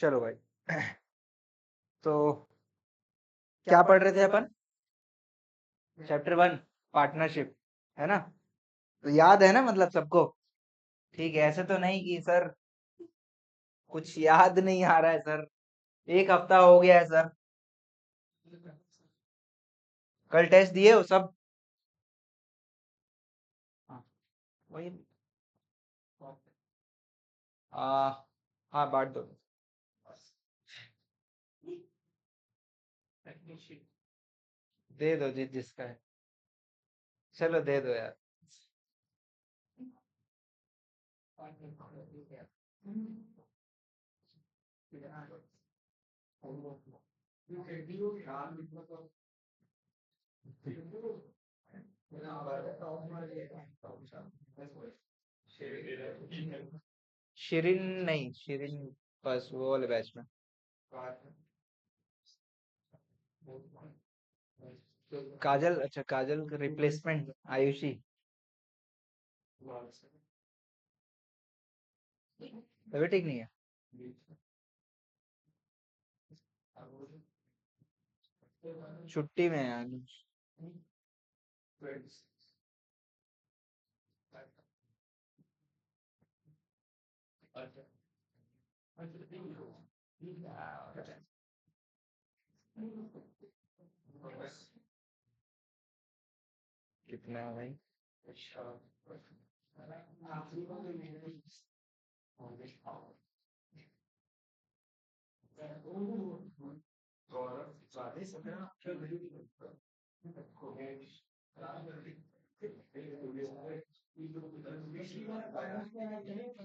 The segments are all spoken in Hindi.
चलो भाई। तो क्या पढ़ रहे थे अपन? चैप्टर 1 पार्टनरशिप, है ना? तो याद है ना, मतलब सबको? ठीक है, ऐसे तो नहीं कि सर कुछ याद नहीं आ रहा है सर, एक हफ्ता हो गया है सर। कल टेस्ट दिए हो सब? हाँ, वही। आ, हाँ, बांट दो। दे दो जिसका है। चलो दे दो यार। शिरीन नहीं, शिरीन बस वो वाले बैच में। काजल, अच्छा काजल का रिप्लेसमेंट आयुषी। तभी ठीक नहीं है। छुट्टी में है आज। कितना है भाई?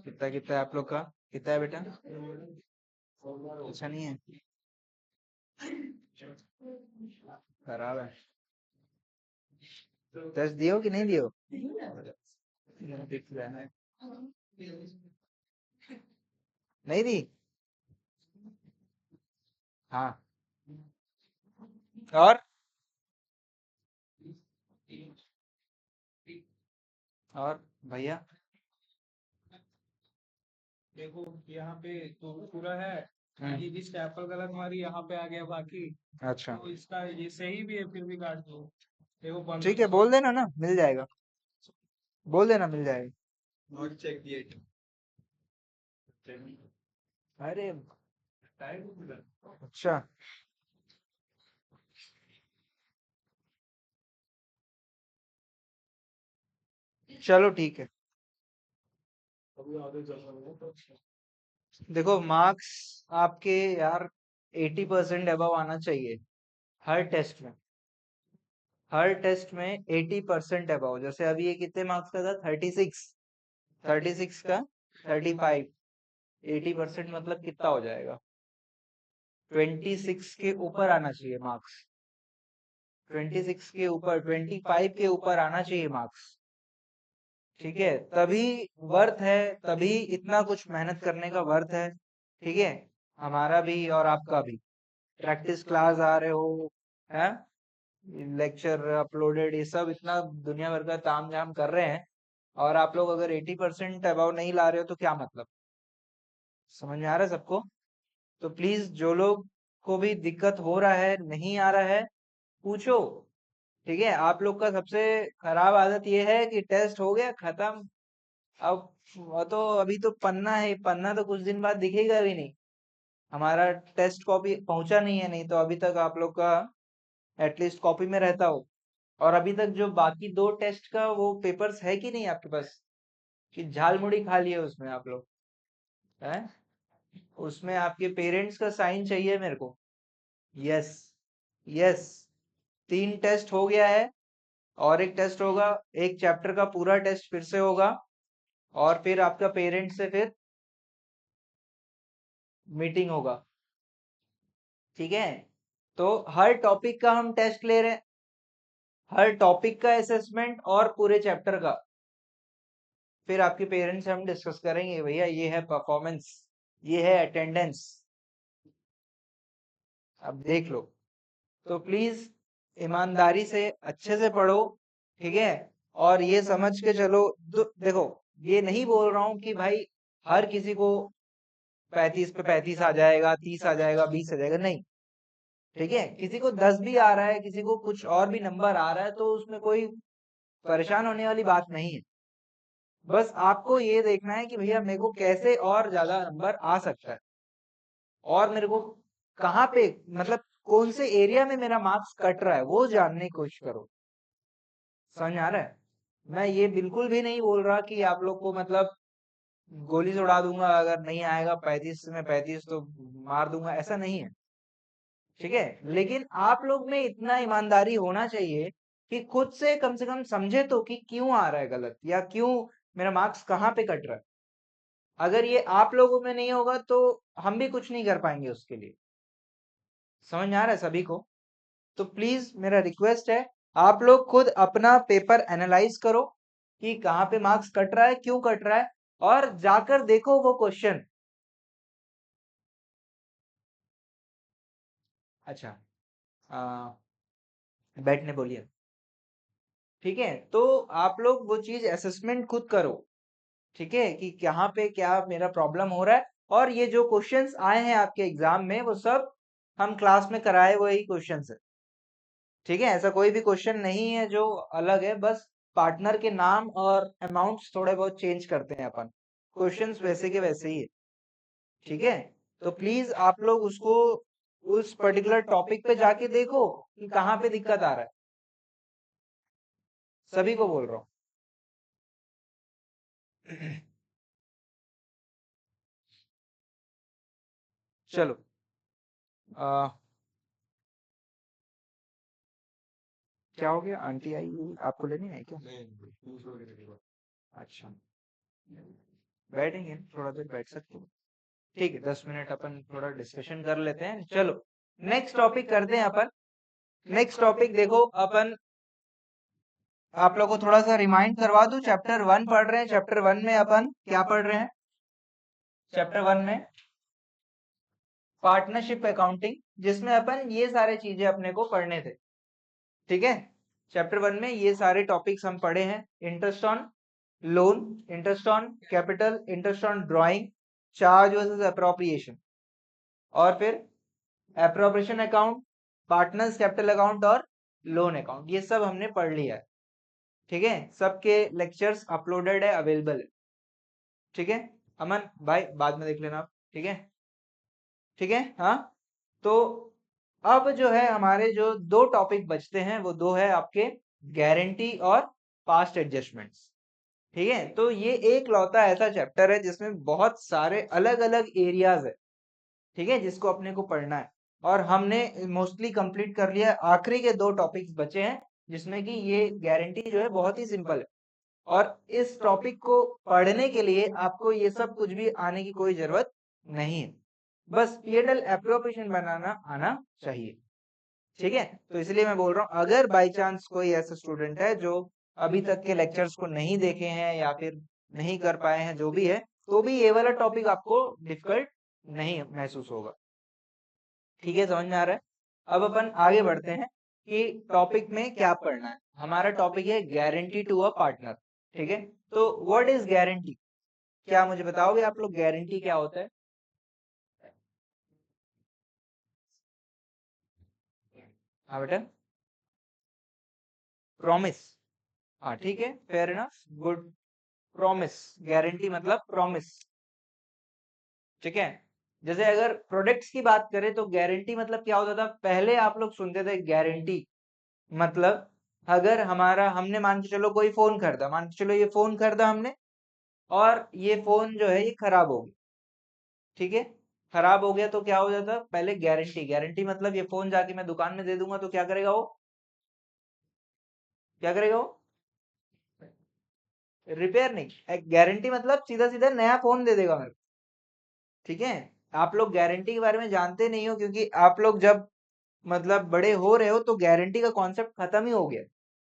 कितना कितना है आप लोग का? कितना है बेटा? अच्छा नहीं है? खराब है। टेस्ट दियो कि नहीं दियो? दिख रहा है। नहीं दी? हाँ। और और भैया? देखो यहाँ पे तो पूरा है। हम्म, ये स्टेपल गलत हमारी यहाँ पे आ गया बाकी। अच्छा तो इसका ये सही भी है फिर भी काट दो। देखो ठीक है, बोल देना ना, मिल जाएगा। बोल देना, मिल जाएगा। Not check yet. अरे अच्छा, चलो ठीक है। देखो मार्क्स आपके यार 80% अबव आना चाहिए हर टेस्ट में। हर टेस्ट में 80% अबव। जैसे अभी ये कितने मार्क्स का था? 36। 36 का 35। 80% मतलब कितना हो जाएगा? 26 के ऊपर आना चाहिए मार्क्स। 26 के ऊपर, 25 के ऊपर आना चाहिए मार्क्स। ठीक है, तभी वर्थ है, तभी इतना कुछ मेहनत करने का वर्थ है। ठीक है, हमारा भी और आपका भी। प्रैक्टिस क्लास आ रहे हो, है, लेक्चर अपलोडेड, ये सब इतना दुनिया भर का ताम झाम कर रहे हैं, और आप लोग अगर 80% अबाव नहीं ला रहे हो तो क्या मतलब? समझ में आ रहा है सबको? तो प्लीज जो लोग को भी दिक्कत हो रहा है, नहीं आ रहा है, पूछो। ठीक है, आप लोग का सबसे खराब आदत ये है कि टेस्ट हो गया खत्म। अब वो तो अभी तो पन्ना है, पन्ना तो कुछ दिन बाद दिखेगा भी नहीं। हमारा टेस्ट कॉपी पहुंचा नहीं है, नहीं तो अभी तक आप लोग का एटलीस्ट कॉपी में रहता हो। और अभी तक जो बाकी 2 टेस्ट का वो पेपर्स है कि नहीं आपके पास, कि झाल मुड़ी खा लिए उसमें आप लोग? हैं? उसमें आपके पेरेंट्स का साइन चाहिए मेरे को। Yes, yes. 3 टेस्ट हो गया है, और एक टेस्ट होगा। एक चैप्टर का पूरा टेस्ट फिर से होगा, और फिर आपका पेरेंट से फिर मीटिंग होगा। ठीक है, तो हर टॉपिक का हम टेस्ट ले रहे हैं, हर टॉपिक का असेसमेंट और पूरे चैप्टर का। फिर आपके पेरेंट्स से हम डिस्कस करेंगे, भैया ये है परफॉर्मेंस, ये है अटेंडेंस, अब देख लो। तो प्लीज ईमानदारी से अच्छे से पढ़ो। ठीक है, और ये समझ के चलो। देखो, ये नहीं बोल रहा हूँ कि भाई हर किसी को 35 पे 35 आ जाएगा, 30 आ जाएगा, 20 आ जाएगा, नहीं। ठीक है, किसी को 10 भी आ रहा है, किसी को कुछ और भी नंबर आ रहा है, तो उसमें कोई परेशान होने वाली बात नहीं है। बस आपको ये देखना है कि भैया मेरे को कैसे और ज्यादा नंबर आ सकता है, और मेरे को कहाँ पे, मतलब कौन से एरिया में मेरा मार्क्स कट रहा है, वो जानने की कोशिश करो। समझ आ रहा है? मैं ये बिल्कुल भी नहीं बोल रहा कि आप लोग को मतलब गोली से उड़ा दूंगा, अगर नहीं आएगा 35 में 35 तो मार दूंगा, ऐसा नहीं है। ठीक है, लेकिन आप लोग में इतना ईमानदारी होना चाहिए कि खुद से कम समझे तो कि क्यों आ रहा है गलत, या क्यों मेरा मार्क्स कहाँ पे कट रहा है। अगर ये आप लोगों में नहीं होगा तो हम भी कुछ नहीं कर पाएंगे उसके लिए। समझ आ रहा है सभी को? तो प्लीज मेरा रिक्वेस्ट है, आप लोग खुद अपना पेपर एनालाइज करो कि कहाँ पे मार्क्स कट रहा है, क्यों कट रहा है, और जाकर देखो वो क्वेश्चन। अच्छा, बैठने बोलिए। ठीक है, तो आप लोग वो चीज असेसमेंट खुद करो। ठीक है, कि कहाँ पे क्या मेरा प्रॉब्लम हो रहा है, और ये जो क्वेश्चंस आए हैं आपके एग्जाम में वो सब हम क्लास में कराए वही क्वेश्चंस है। ठीक है, ऐसा कोई भी क्वेश्चन नहीं है जो अलग है, बस पार्टनर के नाम और अमाउंट्स थोड़े बहुत चेंज करते हैं अपन, क्वेश्चंस वैसे के वैसे ही है। ठीक है, तो प्लीज आप लोग उसको उस पर्टिकुलर टॉपिक पे जाके देखो कि कहाँ पे दिक्कत आ रहा है। सभी को बोल रहा हूँ। चलो, आ, क्या हो गया, आंटी आई, आपको लेनी है क्या? अच्छा, बैठेंगे थोड़ा देर, बैठ सकते हो। ठीक है, 10 मिनट अपन थोड़ा डिस्कशन कर लेते हैं। चलो, नेक्स्ट टॉपिक करते हैं अपन। नेक्स्ट टॉपिक देखो अपन, आप लोग को थोड़ा सा रिमाइंड करवा दूं, चैप्टर 1 पढ़ रहे हैं। चैप्टर 1 में अपन क्या पढ़ रहे हैं? चैप्टर 1 में पार्टनरशिप अकाउंटिंग, जिसमें अपन ये सारे चीजें अपने को पढ़ने थे। ठीक है, चैप्टर 1 में ये सारे टॉपिक्स हम पढ़े हैं। Interest on loan, interest on capital, interest on drawing, charge versus appropriation, और फिर appropriation account, partners capital account और लोन अकाउंट, ये सब हमने पढ़ लिया है। ठीक है, सबके लेक्चर्स अपलोडेड है, अवेलेबल है। ठीक है, अमन भाई बाद में देख लेना आप। ठीक है, ठीक है, हाँ। तो अब जो है हमारे जो दो टॉपिक बचते हैं वो दो है आपके गारंटी और पास्ट एडजस्टमेंट्स। ठीक है, तो ये एक लौता ऐसा चैप्टर है जिसमें बहुत सारे अलग अलग एरियाज है। ठीक है, जिसको अपने को पढ़ना है, और हमने मोस्टली कंप्लीट कर लिया। आखिरी के दो टॉपिक्स बचे हैं, जिसमें कि ये गारंटी जो है बहुत ही सिंपल है, और इस टॉपिक को पढ़ने के लिए आपको ये सब कुछ भी आने की कोई जरूरत नहीं है, बस पीएडएल एप्रोप्रिएशन बनाना आना चाहिए। ठीक है, तो इसलिए मैं बोल रहा हूँ, अगर बाई चांस कोई ऐसा स्टूडेंट है जो अभी तक के लेक्चर्स को नहीं देखे हैं या फिर नहीं कर पाए हैं, जो भी है, तो भी ये वाला टॉपिक आपको डिफिकल्ट नहीं महसूस होगा। ठीक है, समझ में आ रहा है? अब अपन आगे बढ़ते हैं कि टॉपिक में क्या पढ़ना है। हमारा टॉपिक है गारंटी टू अ पार्टनर। ठीक है, तो व्हाट इज गारंटी? क्या मुझे बताओगे आप लोग, गारंटी क्या होता है? हाँ बेटा, प्रॉमिस। हाँ ठीक है, fair enough, good. Promise, guarantee मतलब प्रॉमिस। ठीक है, जैसे अगर प्रोडक्ट्स की बात करें तो गारंटी मतलब क्या होता था, पहले आप लोग सुनते थे गारंटी मतलब, अगर हमारा हमने मान के चलो कोई फोन खरीदा, मान के चलो ये फोन खरीदा हमने, और ये फोन जो है ये खराब हो गया। ठीक है, खराब हो गया तो क्या हो जाता, पहले गारंटी, गारंटी मतलब ये फोन जाके मैं दुकान में दे दूंगा तो क्या करेगा वो, क्या करेगा वो? रिपेयर नहीं, गारंटी मतलब सीधा सीधा नया फोन दे देगा मेरे को। ठीक है, आप लोग गारंटी के बारे में जानते नहीं हो, क्योंकि आप लोग जब मतलब बड़े हो रहे हो तो गारंटी का कॉन्सेप्ट खत्म ही हो गया।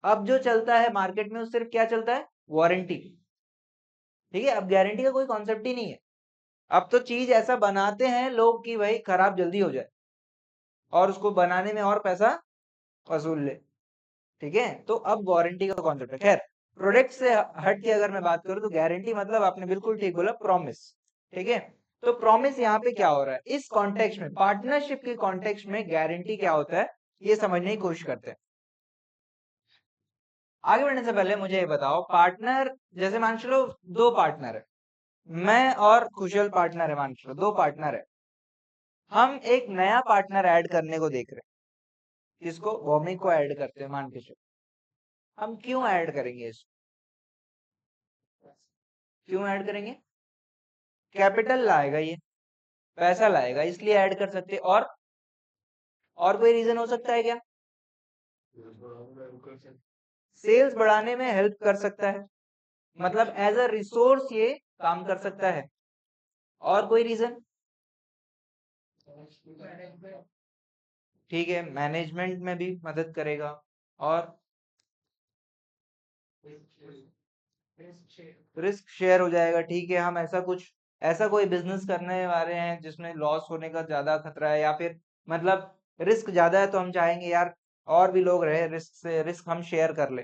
अब जो चलता है मार्केट में वो सिर्फ क्या चलता है, वारंटी। ठीक है, अब गारंटी का कोई कॉन्सेप्ट ही नहीं है। अब तो चीज ऐसा बनाते हैं लोग कि भाई खराब जल्दी हो जाए, और उसको बनाने में और पैसा वसूल ले। ठीक है, तो अब वारंटी का कॉन्सेप्ट है। खैर, प्रोडक्ट से हट के अगर मैं बात करूं तो गारंटी मतलब आपने बिल्कुल ठीक बोला, प्रॉमिस। ठीक है, तो प्रॉमिस यहाँ पे क्या हो रहा है, इस कॉन्टेक्स्ट में, पार्टनरशिप के कॉन्टेक्स्ट में गारंटी क्या होता है, ये समझने की कोशिश करते हैं। आगे बढ़ने से पहले मुझे ये बताओ, पार्टनर जैसे मान चलो दो पार्टनर है, मैं और कुशल पार्टनर है, मान चलो दो पार्टनर है, हम एक नया पार्टनर ऐड करने को देख रहे हैं, इसको भौमिक को ऐड करते हैं, मान के चलो। हम क्यों ऐड करेंगे इसको, क्यों ऐड करेंगे, कैपिटल लाएगा, ये पैसा लाएगा, इसलिए ऐड कर सकते हैं। और कोई रीजन हो सकता है क्या, सेल्स बढ़ाने में हेल्प कर सकता है, मतलब एज अ रिसोर्स ये काम कर सकता है। और कोई रीजन, ठीक है, मैनेजमेंट में भी मदद करेगा। और रिस्क शेयर हो जाएगा, ठीक है, हम ऐसा कोई बिजनेस करने वाले हैं जिसमें लॉस होने का ज्यादा खतरा है, या फिर मतलब रिस्क ज्यादा है, तो हम चाहेंगे यार और भी लोग रहे, रिस्क हम शेयर कर ले,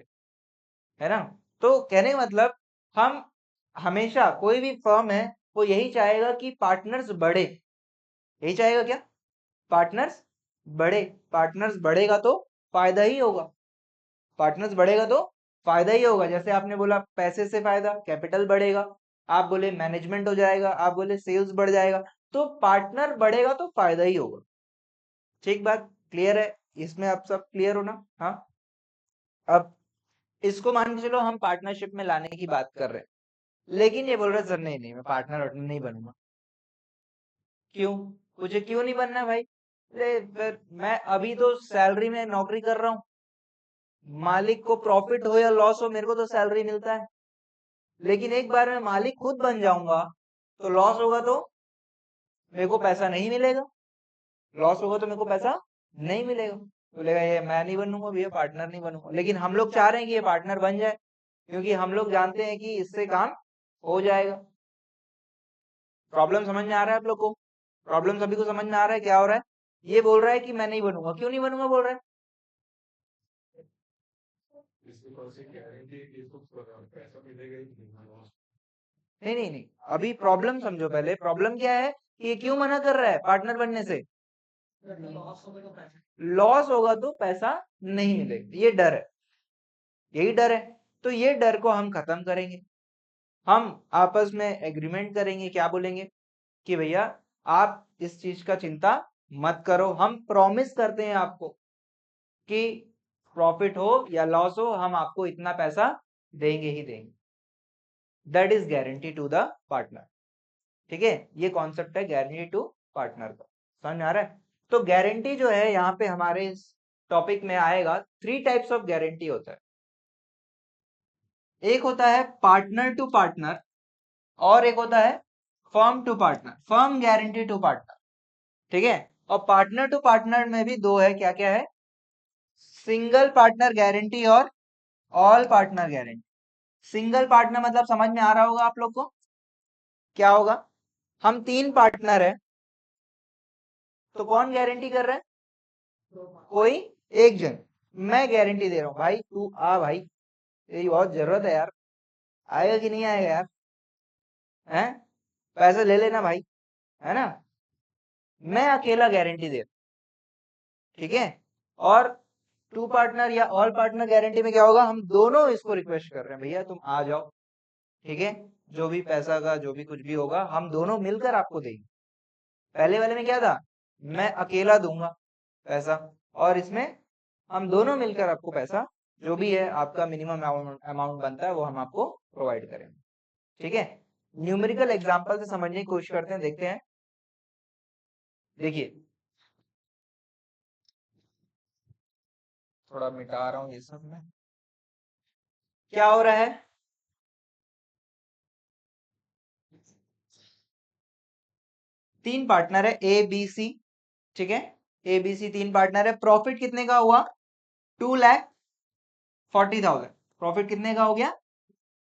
है ना। तो कहने का मतलब, हम हमेशा कोई भी फर्म है वो यही चाहेगा कि पार्टनर्स बढ़े, यही चाहेगा क्या, पार्टनर्स बढ़े, पार्टनर्स बढ़ेगा तो फायदा ही होगा, पार्टनर्स बढ़ेगा तो फायदा ही होगा। जैसे आपने बोला पैसे से फायदा, कैपिटल बढ़ेगा, आप बोले मैनेजमेंट हो जाएगा, आप बोले सेल्स बढ़ जाएगा, तो पार्टनर बढ़ेगा तो फायदा ही होगा। ठीक बात, क्लियर है, इसमें आप सब क्लियर हो ना। हाँ, अब इसको मान के चलो हम पार्टनरशिप में लाने की बात कर रहे हैं, लेकिन ये बोल रहे सर नहीं नहीं, मैं पार्टनर वार्टनर नहीं बनूंगा। क्यों, मुझे क्यों नहीं बनना है भाई, अरे फिर मैं अभी तो सैलरी में नौकरी कर रहा हूँ, मालिक को प्रॉफिट हो या लॉस हो मेरे को तो सैलरी मिलता है, लेकिन एक बार मैं मालिक खुद बन जाऊंगा तो लॉस होगा तो मेरे को पैसा नहीं मिलेगा, लॉस होगा तो मेरे को पैसा नहीं मिलेगा, बोलेगा ये मैं नहीं बनूंगा भैया, पार्टनर नहीं बनूंगा। लेकिन हम लोग चाह रहे हैं कि ये पार्टनर बन जाए, क्योंकि हम लोग जानते हैं कि इससे काम हो जाएगा। प्रॉब्लम समझ में आ रहा है आप लोग को, प्रॉब्लम सभी को समझ में आ रहा है क्या हो रहा है, ये बोल रहा है कि मैं नहीं बनूंगा, क्यों नहीं बनूंगा बोल रहा है, नहीं नहीं नहीं, अभी प्रॉब्लम समझो, पहले प्रॉब्लम क्या है कि ये क्यों मना कर रहा है पार्टनर बनने से, लॉस होगा तो पैसा नहीं मिलेगा, ये डर है, यही डर है। तो ये डर को हम खत्म करेंगे, हम आपस में एग्रीमेंट करेंगे, क्या बोलेंगे कि भैया आप इस चीज का चिंता मत करो, हम प्रॉमिस करते हैं आपको कि प्रॉफिट हो या लॉस हो हम आपको इतना पैसा देंगे ही देंगे, that is guarantee to the partner. ठीक है, ये कॉन्सेप्ट है गारंटी टू पार्टनर का, समझ में आ रहा है। तो गारंटी जो है यहाँ पे हमारे इस टॉपिक में आएगा, 3 टाइप्स ऑफ गारंटी होता है, एक होता है पार्टनर टू पार्टनर, और एक होता है firm to partner, firm guarantee to partner, ठीक है। और पार्टनर टू पार्टनर में भी दो है, क्या क्या है, सिंगल पार्टनर गारंटी और all partner guarantee. Single partner मतलब समझ में आ रहा होगा आप लोग को, क्या होगा, हम 3 पार्टनर है, तो कौन गारंटी कर रहा है, कोई एक जन, मैं गारंटी दे रहा हूं भाई तू आ भाई, तेरी बहुत जरूरत है यार, आएगा कि नहीं आएगा यार, हैं, पैसे ले लेना भाई, है ना, मैं अकेला गारंटी दे रहा हूं, ठीक है। और टू पार्टनर या ऑल पार्टनर गारंटी में क्या होगा, हम दोनों इसको रिक्वेस्ट कर रहे हैं भैया तुम आ जाओ, ठीक है, जो भी पैसा का जो भी कुछ भी होगा हम दोनों मिलकर आपको देंगे। पहले वाले में क्या था, मैं अकेला दूंगा पैसा, और इसमें हम दोनों मिलकर आपको पैसा जो भी है आपका मिनिमम अमाउंट बनता है वो हम आपको प्रोवाइड करेंगे, ठीक है। न्यूमेरिकल एग्जांपल से समझने की कोशिश करते हैं, देखते हैं। देखिए थोड़ा मिटा रहा हूँ ये सब में, क्या हो रहा है, तीन पार्टनर है ए बी सी, ठीक है, ए बी सी 3 पार्टनर है, प्रॉफिट कितने का हुआ, 2,40,000, प्रॉफिट कितने का हो गया,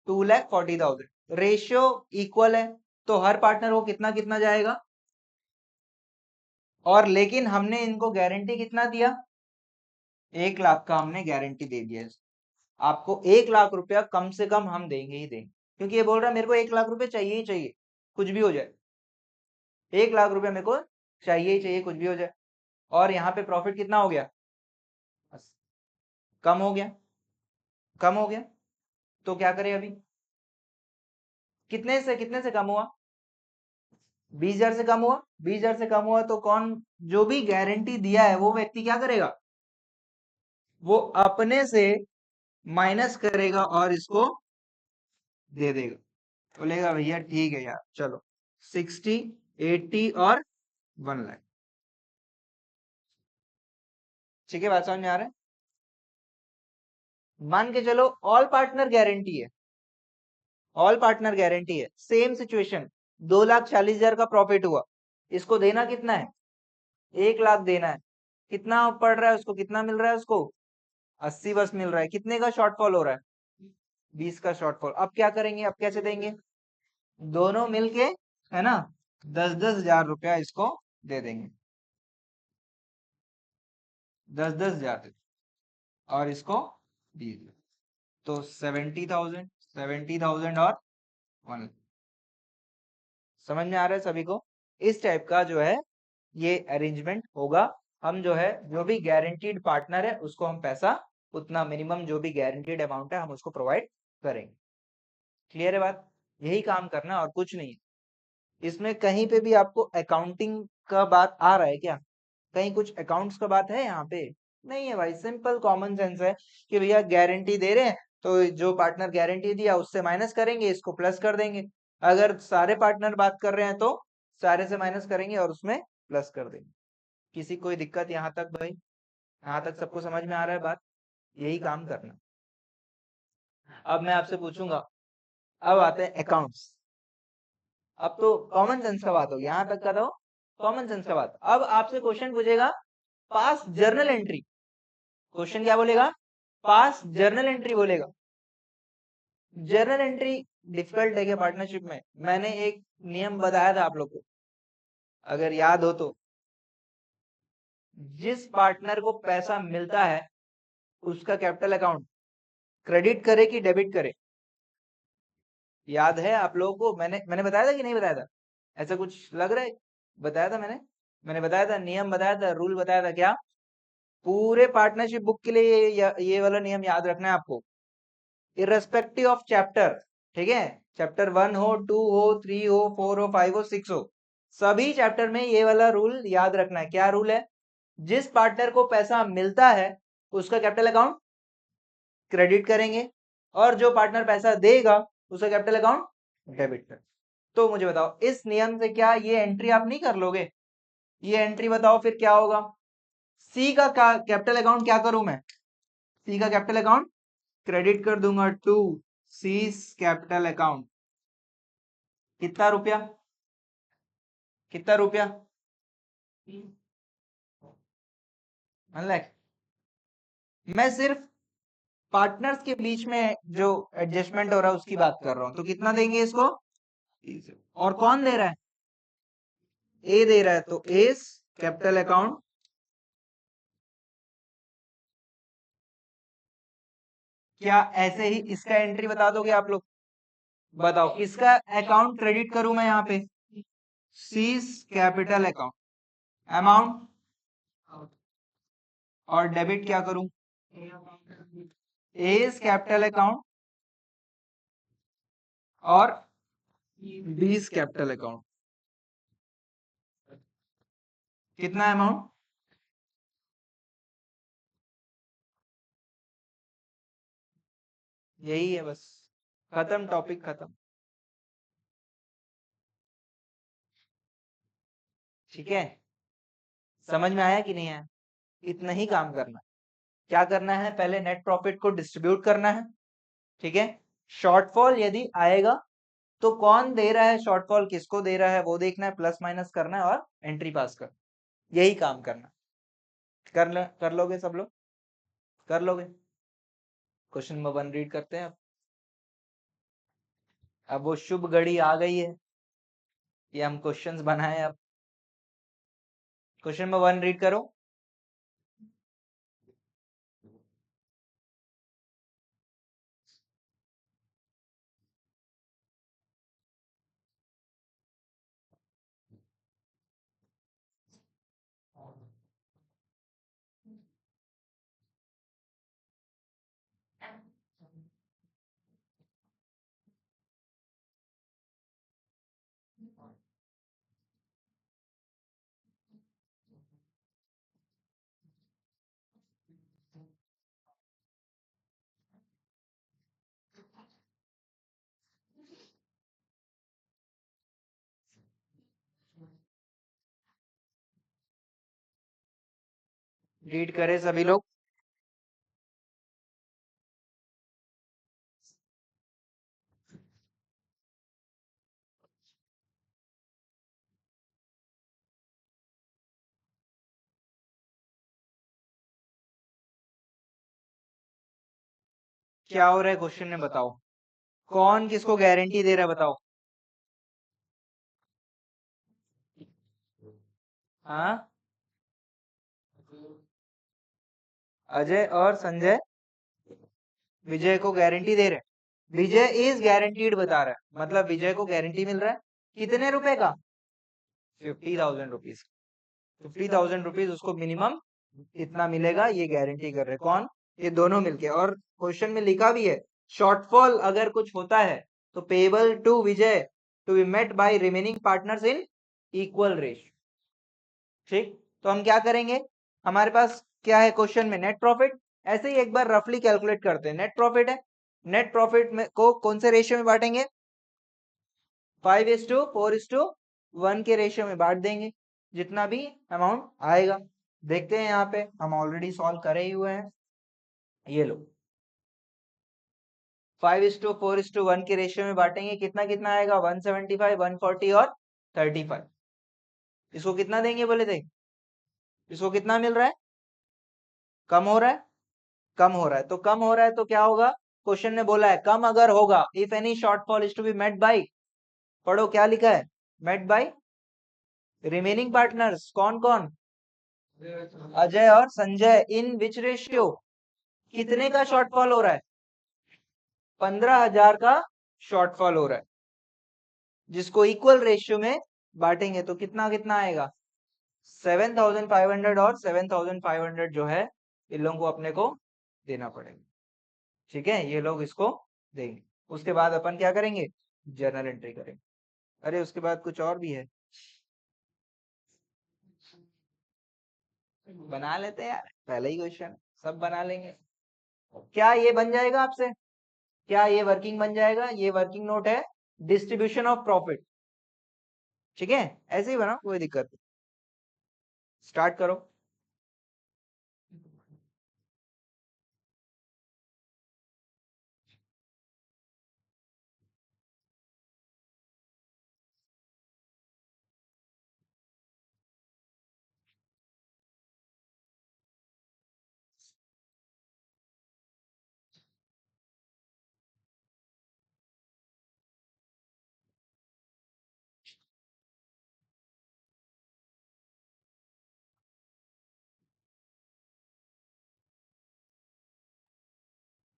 2,40,000, रेशियो इक्वल है, तो हर पार्टनर को कितना कितना जाएगा, और लेकिन हमने इनको गारंटी कितना दिया, 1 लाख का हमने गारंटी दे दिया है। आपको 1 लाख रुपया कम से कम हम देंगे ही देंगे, क्योंकि ये बोल रहा है मेरे को 1 लाख रुपए चाहिए ही चाहिए, कुछ भी हो जाए, 1 लाख रुपया मेरे को चाहिए ही चाहिए, कुछ भी हो जाए। और यहाँ पे प्रॉफिट कितना हो गया? कम हो गया, कम हो गया। तो क्या करें अभी? कितने से कम हुआ? 20,000 से कम हुआ। 20,000 से कम हुआ तो कौन, जो भी गारंटी दिया है वो व्यक्ति क्या करेगा? वो अपने से माइनस करेगा और इसको दे देगा। बोलेगा भैया ठीक है यार, चलो 60, 80 और 1 लाख। ठीक है, बात समझ में आ रहा है? मान के चलो ऑल पार्टनर गारंटी है, ऑल पार्टनर गारंटी है, सेम सिचुएशन, 2,40,000 का प्रॉफिट हुआ, इसको देना कितना है? 1 लाख देना है। कितना पड़ रहा है उसको, कितना मिल रहा है उसको? 80 बस मिल रहा है। कितने का शॉर्टफॉल हो रहा है? 20 का शॉर्टफॉल। अब क्या करेंगे, अब कैसे देंगे? दोनों मिलके, है ना, 10-10 हजार रुपया इसको दे देंगे। 10-10 हजार और इसको 20, तो 70,000, 70,000 और 1। समझ में आ रहा है सभी को? इस टाइप का जो है ये अरेंजमेंट होगा। हम जो है, जो भी गारंटीड पार्टनर है उसको हम पैसा, उतना मिनिमम जो भी गारंटीड अमाउंट है हम उसको प्रोवाइड करेंगे। क्लियर है बात? यही काम करना और कुछ नहीं। इसमें कहीं पे भी आपको अकाउंटिंग का बात आ रहा है क्या? कहीं कुछ अकाउंट्स का बात है यहाँ पे? नहीं है भाई, सिंपल कॉमन सेंस है कि भैया गारंटी दे रहे हैं तो जो पार्टनर गारंटी दिया उससे माइनस करेंगे, इसको प्लस कर देंगे। अगर सारे पार्टनर बात कर रहे हैं तो सारे से माइनस करेंगे और उसमें प्लस कर देंगे। किसी कोई दिक्कत यहाँ तक भाई? यहाँ तक सबको समझ में आ रहा है बात? यही काम करना। अब मैं आपसे पूछूंगा, अब आते हैं अकाउंट्स। अब तो कॉमन सेंस का बात हो गया, यहाँ तक का तो कॉमन सेंस का बात। अब आपसे क्वेश्चन पूछेगा पास जर्नल एंट्री। क्वेश्चन क्या बोलेगा? पास जर्नल एंट्री बोलेगा। जर्नल एंट्री डिफिकल्ट है क्या पार्टनरशिप में? मैंने एक नियम बताया था आप लोग को, अगर याद हो तो। जिस पार्टनर को पैसा मिलता है उसका कैपिटल अकाउंट क्रेडिट करे कि डेबिट करे? याद है आप लोगों को? मैंने बताया था कि नहीं बताया था? ऐसा कुछ लग रहा है? बताया था मैंने बताया था, नियम बताया था, रूल बताया था क्या? पूरे पार्टनरशिप बुक के लिए ये वाला नियम याद रखना है आपको, इररेस्पेक्टिव ऑफ चैप्टर। ठीक है, चैप्टर 1 हो, 2 हो, 3 हो, 4 हो, 5 हो, 6 हो, सभी चैप्टर में ये वाला रूल याद रखना है। क्या रूल है? जिस पार्टनर को पैसा मिलता है उसका कैपिटल अकाउंट क्रेडिट करेंगे, और जो पार्टनर पैसा देगा उसका कैपिटल अकाउंट डेबिट कर। तो मुझे बताओ, इस नियम से क्या ये एंट्री आप नहीं कर लोगे? ये एंट्री बताओ फिर क्या होगा? सी का कैपिटल अकाउंट क्या करूं मैं? सी का कैपिटल अकाउंट क्रेडिट कर दूंगा टू सी कैपिटल अकाउंट। कितना रुपया? कितना रुपया? 1 लाख। मैं सिर्फ पार्टनर्स के बीच में जो एडजस्टमेंट हो रहा है उसकी बात कर रहा हूं। तो कितना देंगे इसको? और कौन दे रहा है? ए दे रहा है, तो एस कैपिटल अकाउंट। क्या ऐसे ही इसका एंट्री बता दोगे आप लोग? बताओ किसका अकाउंट क्रेडिट करूं मैं यहाँ पे? सीज कैपिटल अकाउंट अमाउंट, और डेबिट क्या करूं? एज कैपिटल अकाउंट और बीस कैपिटल अकाउंट। कितना अमाउंट? यही है बस, खत्म, टॉपिक खत्म। ठीक है, समझ में आया कि नहीं आया? इतना ही काम करना। क्या करना है? पहले नेट प्रॉफिट को डिस्ट्रीब्यूट करना है। ठीक है, शॉर्टफॉल यदि आएगा तो कौन दे रहा है शॉर्टफॉल, किसको दे रहा है वो देखना है, प्लस माइनस करना है और एंट्री पास करना। यही काम करना। कर लोगे सब लोग? कर लोगे? क्वेश्चन नंबर 1 रीड करते हैं। अब वो शुभ घड़ी आ गई है, ये हम क्वेश्चंस बनाए। अब क्वेश्चन नंबर 1 रीड करो। रीड करें सभी लोग। क्या हो रहा है क्वेश्चन में बताओ, कौन किसको गारंटी दे रहा है बताओ। हाँ, अजय और संजय विजय को गारंटी दे रहे हैं। विजय इज गारंटीड बता रहा है, मतलब विजय को गारंटी मिल रहा है कितने रुपए का, 50,000 रुपीज। 50,000 रुपीज उसको मिनिमम इतना मिलेगा, ये गारंटी कर रहे कौन, ये दोनों मिलके। और क्वेश्चन में लिखा भी है शॉर्टफॉल अगर कुछ होता है तो payable to Vijay to be met by remaining partners in equal ratio. ठीक, तो हम क्या करेंगे, हमारे पास क्या है क्वेश्चन में, नेट प्रॉफिट। ऐसे ही एक बार रफली कैलकुलेट करते हैं, नेट प्रॉफिट है, नेट प्रॉफिट में को कौन से रेशियो में बांटेंगे, 5:4:1 के रेशियो में बांट देंगे, जितना भी अमाउंट आएगा। देखते हैं यहाँ पे, हम ऑलरेडी सॉल्व करे ही हुए हैं। ये लो 5:4:1 के रेशियो में बांटेंगे, कितना कितना आएगा, 175, 140 और 35। इसको कितना देंगे बोले थे, इसको कितना मिल रहा है, कम हो रहा है, कम हो रहा है, तो कम हो रहा है तो क्या होगा, क्वेश्चन ने बोला है कम अगर होगा, if any shortfall is to be met by, पढ़ो क्या लिखा है, मेट बाय रिमेनिंग पार्टनर्स, कौन कौन, अजय और संजय, इन विच रेशियो, कितने का शॉर्टफॉल हो रहा है, 15,000 का शॉर्टफॉल हो रहा है, जिसको इक्वल रेशियो में बांटेंगे तो कितना कितना आएगा, 7,500 और 7,500 जो है इन लोगों को अपने को देना पड़ेगा। ठीक है, ये लोग इसको देंगे, उसके बाद अपन क्या करेंगे, जर्नल एंट्री करेंगे। अरे उसके बाद कुछ और भी है, बना लेते हैं यार, पहले ही क्वेश्चन सब बना लेंगे। क्या ये बन जाएगा आपसे, क्या ये वर्किंग बन जाएगा, ये वर्किंग नोट है डिस्ट्रीब्यूशन ऑफ प्रॉफिट। ठीक है, ऐसे ही बनाओ, कोई दिक्कत नहीं, स्टार्ट करो।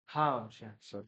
हाँ सर,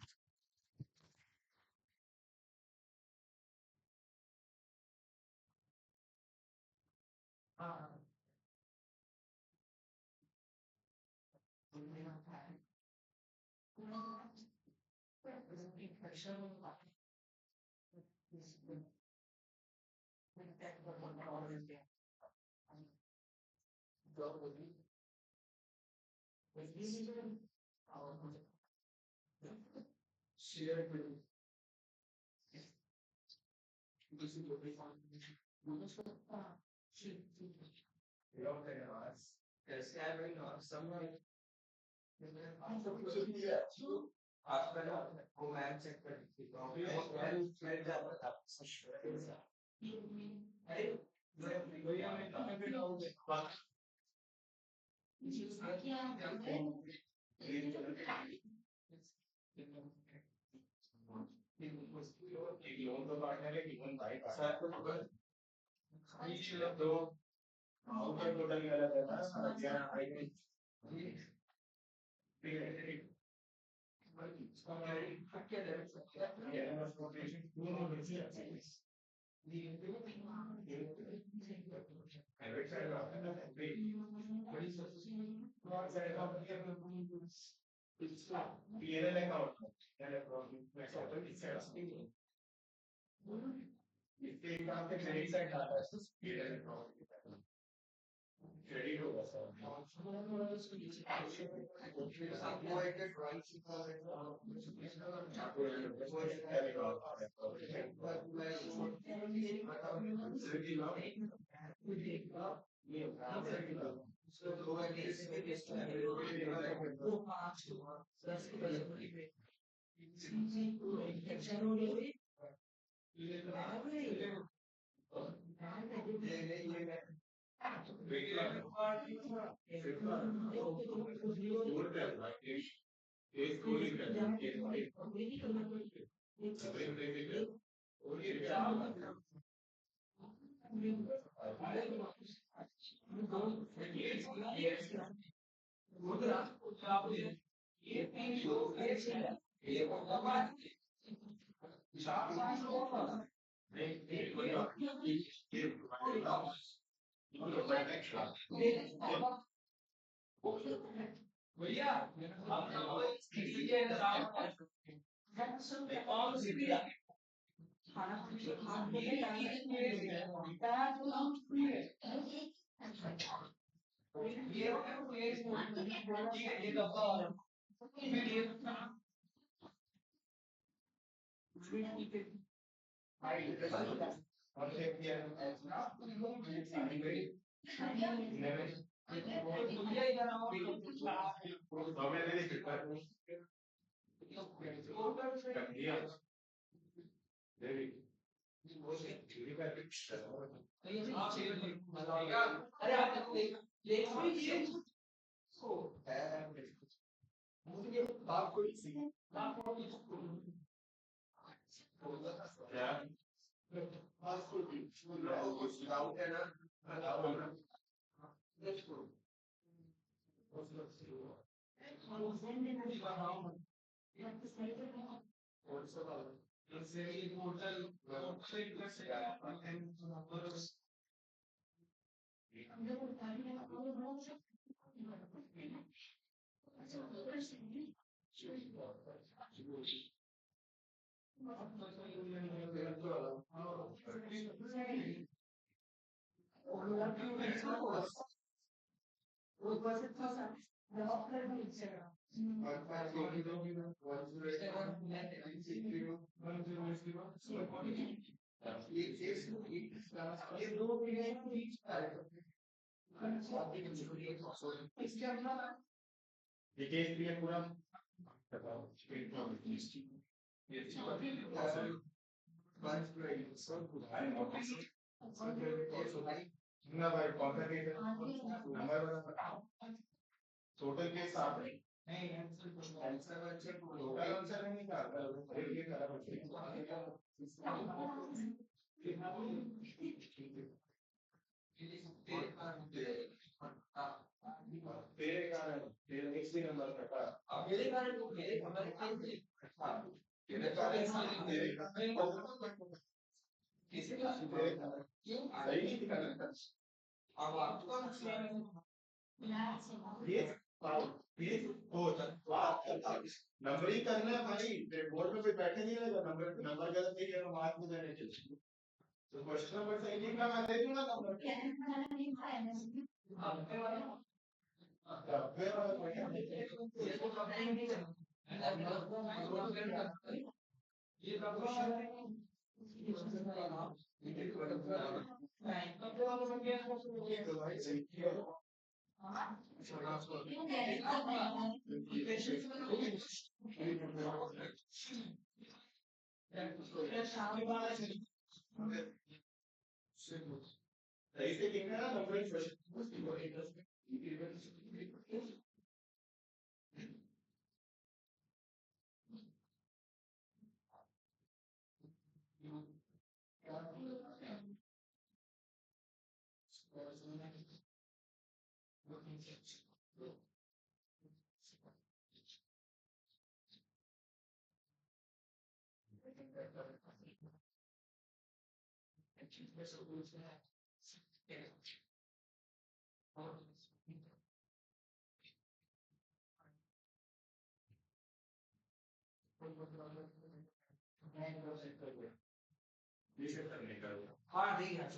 हाँ ठीक है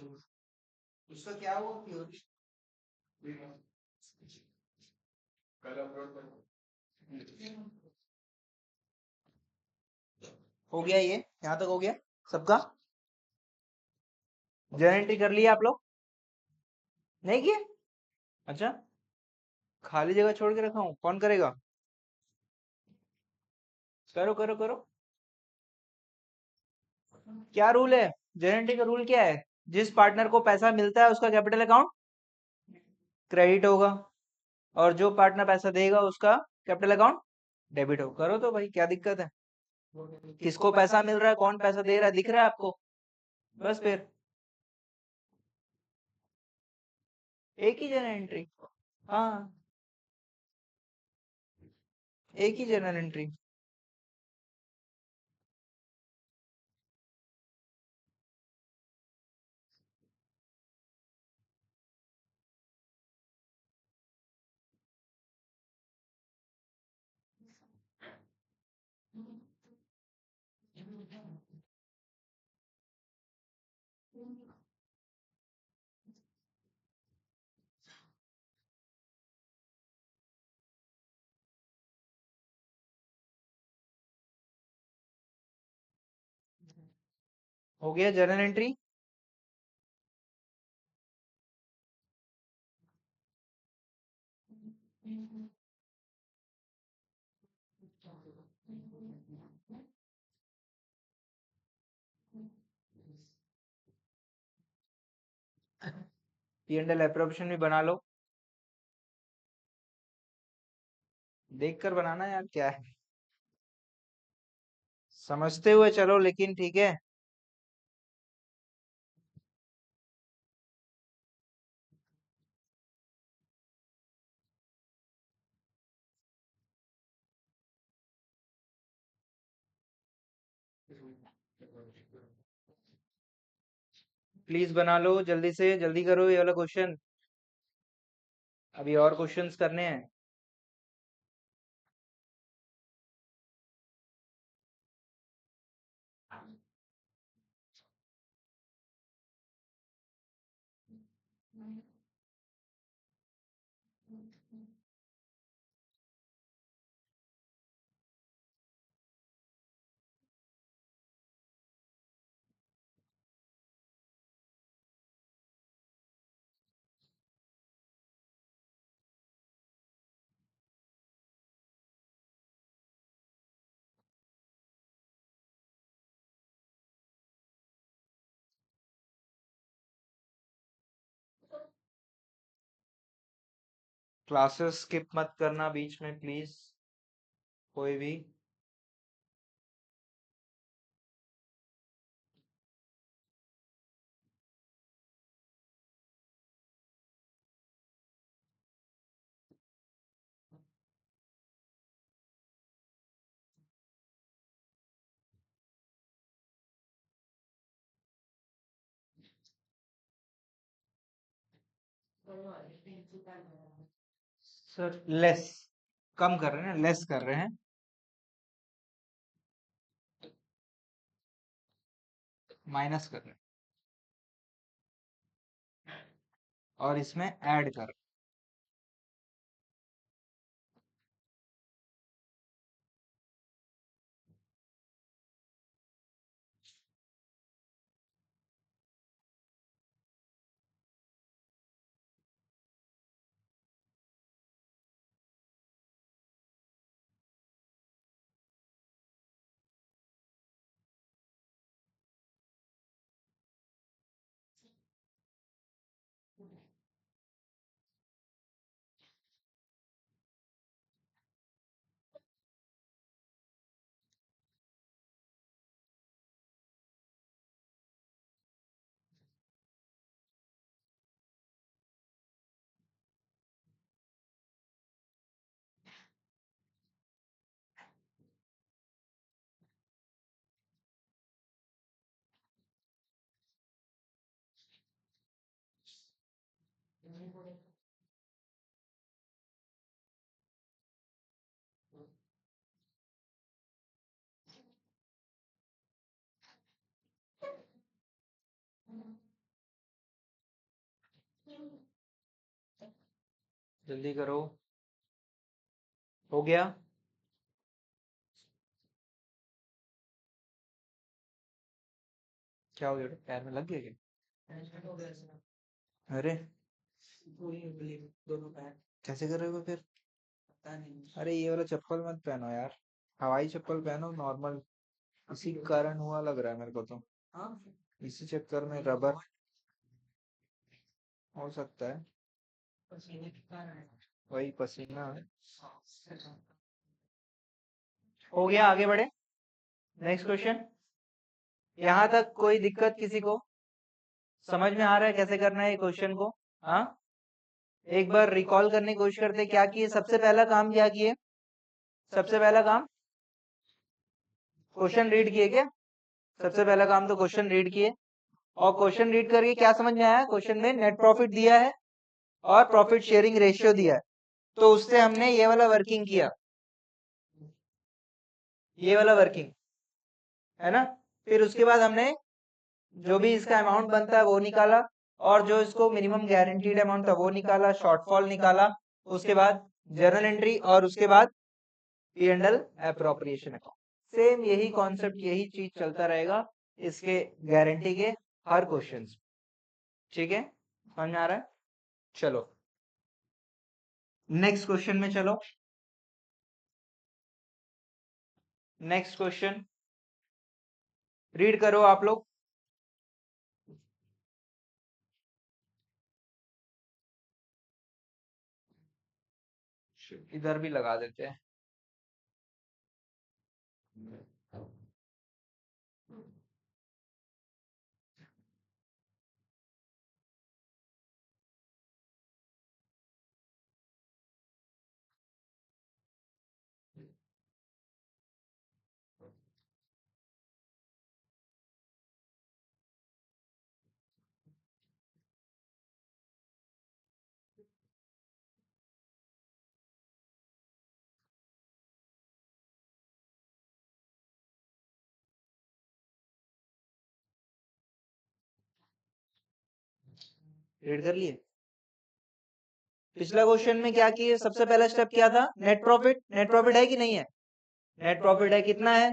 उसका क्या हुआ theory? हो गया ये यहाँ तक हो गया सबका जनरेटरी कर लिया आप लोग नहीं किया अच्छा खाली जगह छोड़ के रखा हूँ, कौन करेगा? करो करो करो। क्या रूल है? जेएनटी का रूल क्या है? जिस पार्टनर को पैसा मिलता है उसका कैपिटल अकाउंट क्रेडिट होगा, और जो पार्टनर पैसा देगा उसका कैपिटल अकाउंट डेबिट होगा। करो तो भाई, क्या दिक्कत है? किसको पैसा मिल रहा है, कौन पैसा दे रहा है, दिख रहा है आपको? बस फिर एक ही जर्नल एंट्री। हाँ, एक ही जर्नल एंट्री। हो गया journal entry. P and L appropriation भी बना लो, देख कर बनाना यार, क्या है, समझते हुए चलो, लेकिन ठीक है। प्लीज बना लो जल्दी से, जल्दी करो ये वाला क्वेश्चन, अभी और क्वेश्चंस करने हैं। क्लासेस स्किप मत करना बीच में प्लीज, कोई भी। सर लेस, कम कर रहे हैं, लेस कर रहे हैं, माइनस कर रहे हैं, और इसमें ऐड कर। जल्दी करो, हो गया? क्या हो गया, पैर में लग गया क्या? अरे दोनों पैर कैसे कर रहे हो फिर? पता नहीं। अरे ये वाला चप्पल मत पहनो यार, हवाई चप्पल पहनो नॉर्मल। इसी कारण हुआ लग रहा है मेरे को तो, हाँ इसी चक्कर में रबर हो सकता है, पसीने के कारण है। वही पसीना है। हो गया, आगे बढ़े। Next question. यहाँ तक कोई दिक्कत किसी को? समझ में आ रहा है कैसे करना है क्वेश्चन को? हाँ, एक बार रिकॉल करने की कोशिश करते हैं, क्या किए सबसे पहला काम, क्या किए सबसे पहला काम? क्वेश्चन रीड किए क्या? सबसे पहला काम तो क्वेश्चन रीड किए, और क्वेश्चन रीड करके क्या समझ में आया? क्वेश्चन में नेट प्रॉफिट दिया है और प्रॉफिट शेयरिंग रेशियो दिया है, तो उससे हमने ये वाला वर्किंग किया, ये वाला वर्किंग है ना। फिर उसके बाद हमने जो भी इसका अमाउंट बनता है वो निकाला, और जो इसको मिनिमम गारंटीड अमाउंट था वो निकाला, शॉर्टफॉल निकाला, उसके बाद जर्नल एंट्री, और उसके बाद P&L अप्रोप्रिएशन अकाउंट। सेम यही कॉन्सेप्ट, यही चीज चलता रहेगा इसके गारंटी के हर क्वेश्चन। ठीक है, समझ में आ रहा है? चलो नेक्स्ट क्वेश्चन में चलो। नेक्स्ट क्वेश्चन रीड करो आप लोग। इधर भी लगा देते हैं। रीड कर लिए? पिछला क्वेश्चन में क्या किए? सबसे पहला स्टेप क्या था? Net profit. नेट प्रॉफिट है कि नहीं है? नेट प्रॉफिट है, कितना है?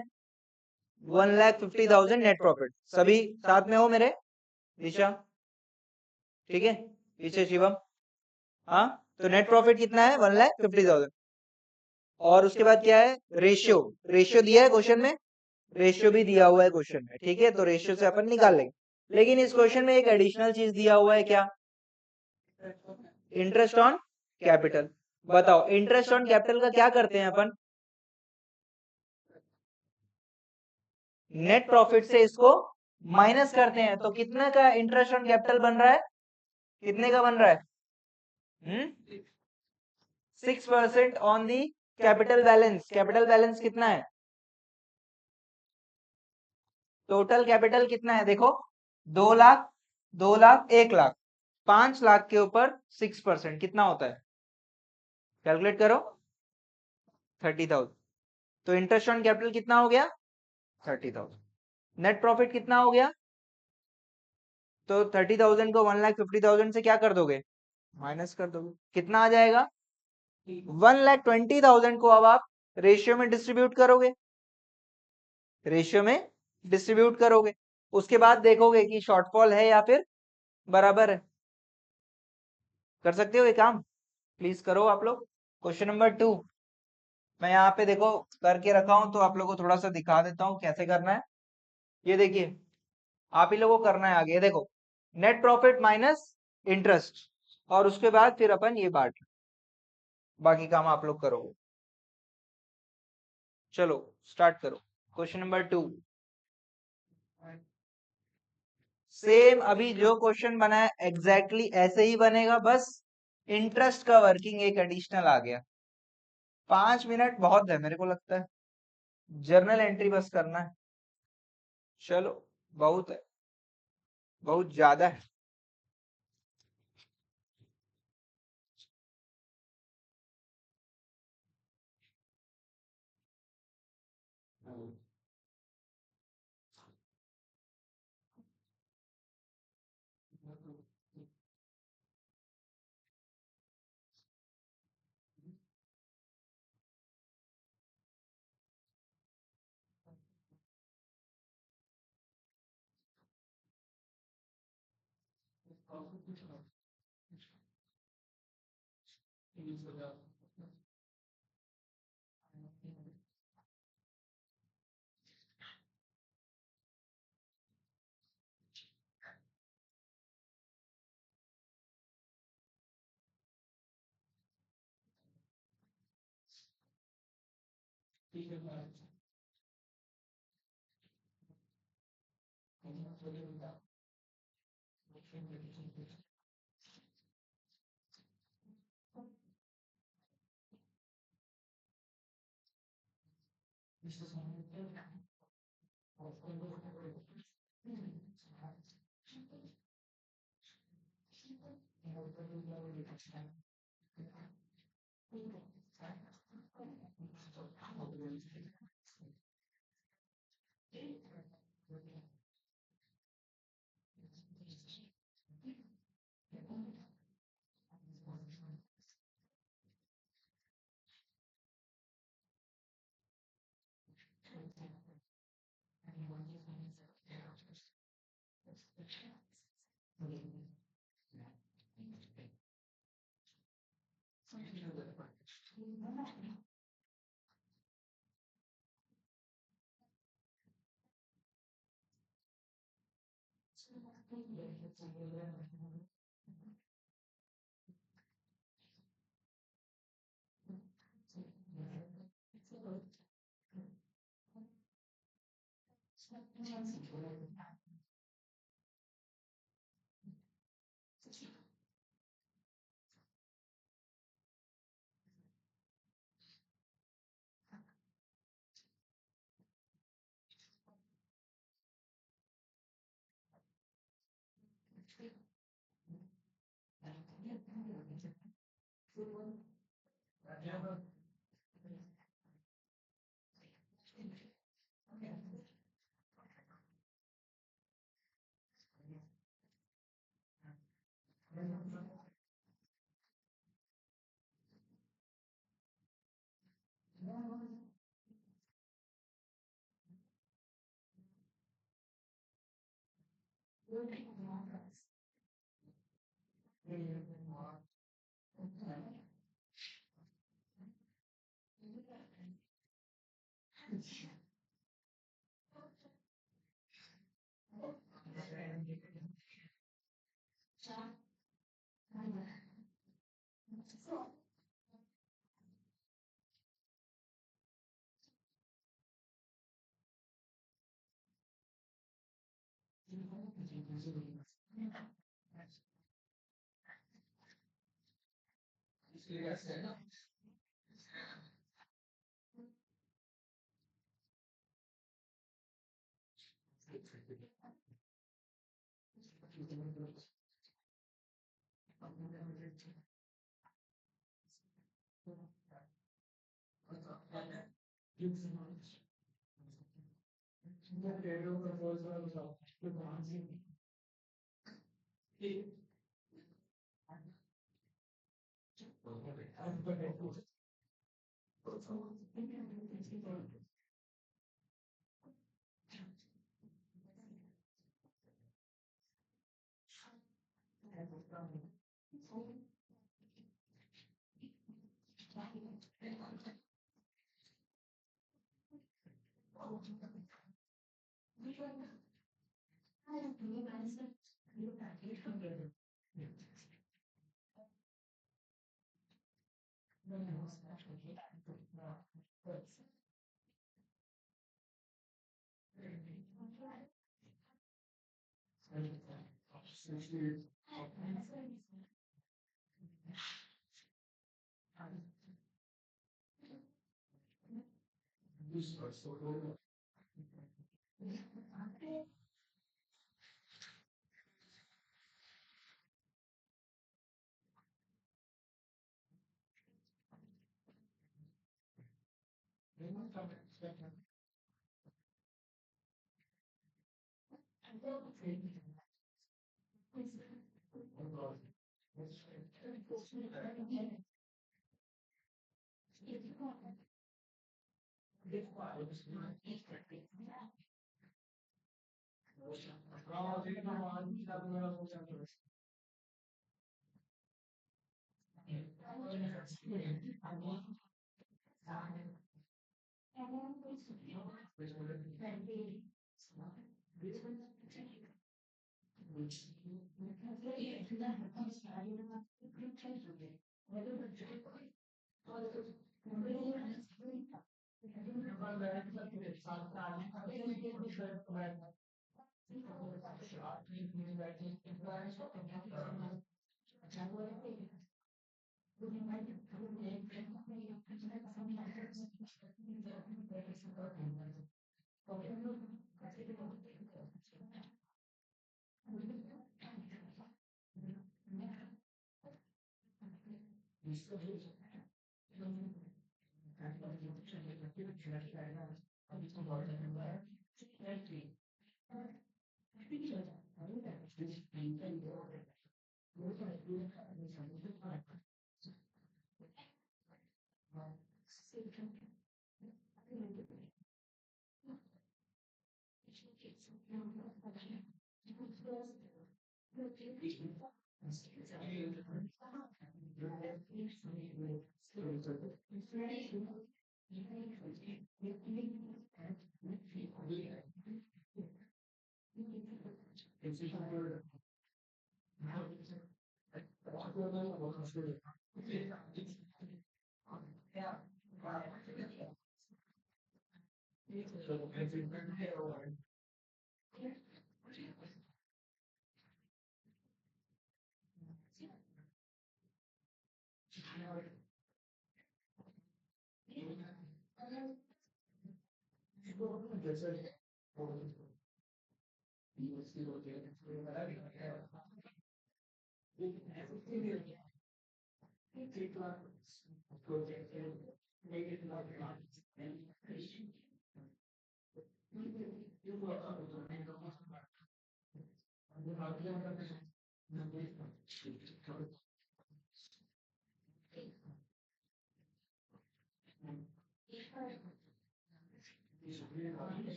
1,50,000 नेट प्रॉफिट। सभी साथ में हो मेरे? दिशा ठीक है, पीछे शिवम। हाँ, तो नेट प्रॉफिट कितना है? 1,50,000। और उसके बाद क्या है? रेशियो। रेशियो दिया है क्वेश्चन में, रेशियो भी दिया हुआ है क्वेश्चन में। ठीक है, तो रेशियो से अपन निकाल लेंगे। लेकिन इस क्वेश्चन में एक एडिशनल चीज दिया हुआ है, क्या? Interest on capital. बताओ इंटरेस्ट ऑन कैपिटल का क्या करते हैं अपन? नेट प्रॉफिट से इसको माइनस करते हैं, तो कितने का इंटरेस्ट ऑन कैपिटल बन रहा है? कितने का बन रहा है? 6% on the capital balance. Capital balance कितना है? टोटल कैपिटल कितना है देखो, 2 लाख, 2 लाख, 1 लाख, 5 लाख के ऊपर 6% कितना होता है? कैलकुलेट करो। 30,000। तो इंटरेस्ट ऑन कैपिटल कितना हो गया? 30,000। नेट प्रॉफिट कितना हो गया? तो 30,000 को 1,50,000 से क्या कर दोगे? माइनस कर दोगे। कितना आ जाएगा? 1,20,000 को अब आप रेशियो में डिस्ट्रीब्यूट करोगे, रेशियो में डिस्ट्रीब्यूट करोगे। उसके बाद देखोगे कि शॉर्टफॉल है या फिर बराबर है। कर सकते हो ये काम? प्लीज करो आप लोग। क्वेश्चन नंबर 2 मैं यहाँ पे देखो करके रखा हूं, तो आप लोगों को थोड़ा सा दिखा देता हूँ कैसे करना है। ये देखिए, आप ही लोगों को करना है आगे। देखो, नेट प्रॉफिट माइनस इंटरेस्ट, और उसके बाद फिर अपन ये बांट, बाकी काम आप लोग करोगे। चलो स्टार्ट करो। क्वेश्चन नंबर 2 सेम अभी जो क्वेश्चन बना है एग्जैक्टली ऐसे ही बनेगा, बस इंटरेस्ट का वर्किंग एक एडिशनल आ गया। 5 मिनट बहुत है मेरे को लगता है, जर्नल एंट्री बस करना है। चलो, बहुत है, बहुत ज्यादा है।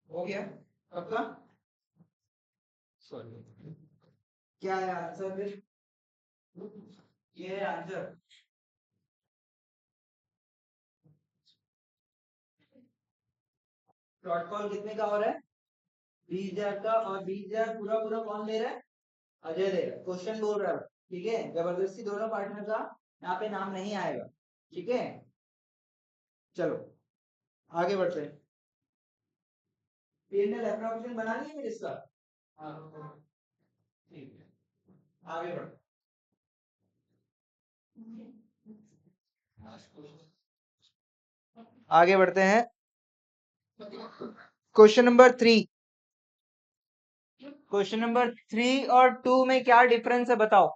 हो गया सबका? क्या है आंसर फिर? ये है आंसर। शॉर्टफॉल कितने का हो रहा है? 20,000 का, और 20,000 पूरा पूरा कौन दे रहा है? अजय दे रहा है। क्वेश्चन बोल रहा है, ठीक है, जबरदस्ती दोनों पार्टनर का यहाँ पे नाम नहीं आएगा, ठीक है। चलो आगे बढ़ते हैं। P&L एप्रोक्सीमेशन बना लिया मेरे इसका? ठीक है, आगे बढ़। आगे बढ़ते हैं। Question number 3। क्वेश्चन नंबर 3 और 2 में क्या डिफरेंस है बताओ?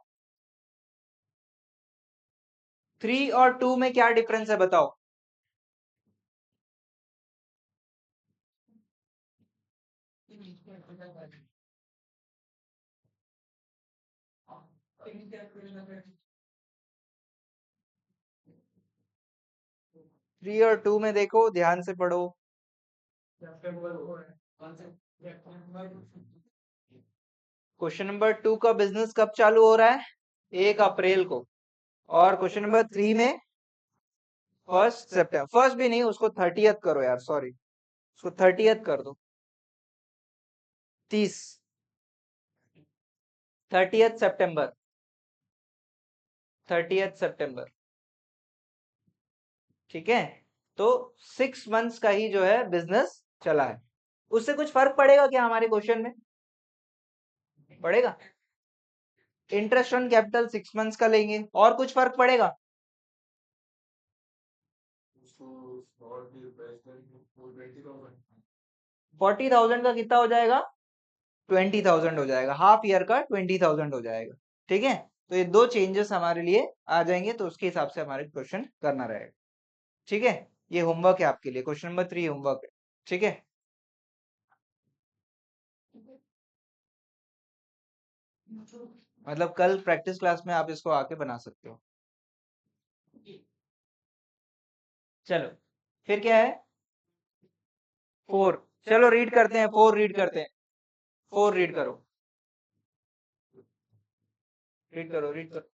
3 और 2 में क्या डिफरेंस है बताओ? थ्री और टू में देखो, ध्यान से पढ़ो। क्वेश्चन नंबर 2 का बिजनेस कब चालू हो रहा है? 1 अप्रैल को। और क्वेश्चन नंबर 3 में 1 सितंबर। फर्स्ट भी नहीं, उसको 30th करो यार, सॉरी, उसको 30th कर दो। 30 30th सितंबर, 30th सितंबर, ठीक है। तो 6 मंथ्स का ही जो है बिजनेस चला है। उससे कुछ फर्क पड़ेगा क्या हमारे क्वेश्चन में? पड़ेगा। इंटरेस्ट ऑन कैपिटल 6 मंथ्स का लेंगे, और कुछ फर्क पड़ेगा? 40,000 का कितना हो जाएगा? 20,000 हो जाएगा। हाफ ईयर का 20,000 हो जाएगा, ठीक है। तो ये दो चेंजेस हमारे लिए आ जाएंगे, तो उसके हिसाब से हमारे क्वेश्चन करना रहेगा, ठीक है। ये होमवर्क है आपके लिए, क्वेश्चन नंबर 3 होमवर्क है, ठीक है। मतलब कल प्रैक्टिस क्लास में आप इसको आके बना सकते हो। चलो फिर क्या है? 4। चलो रीड करते हैं, 4 रीड करते हैं। 4 रीड करो, रीड करो, रीड करो।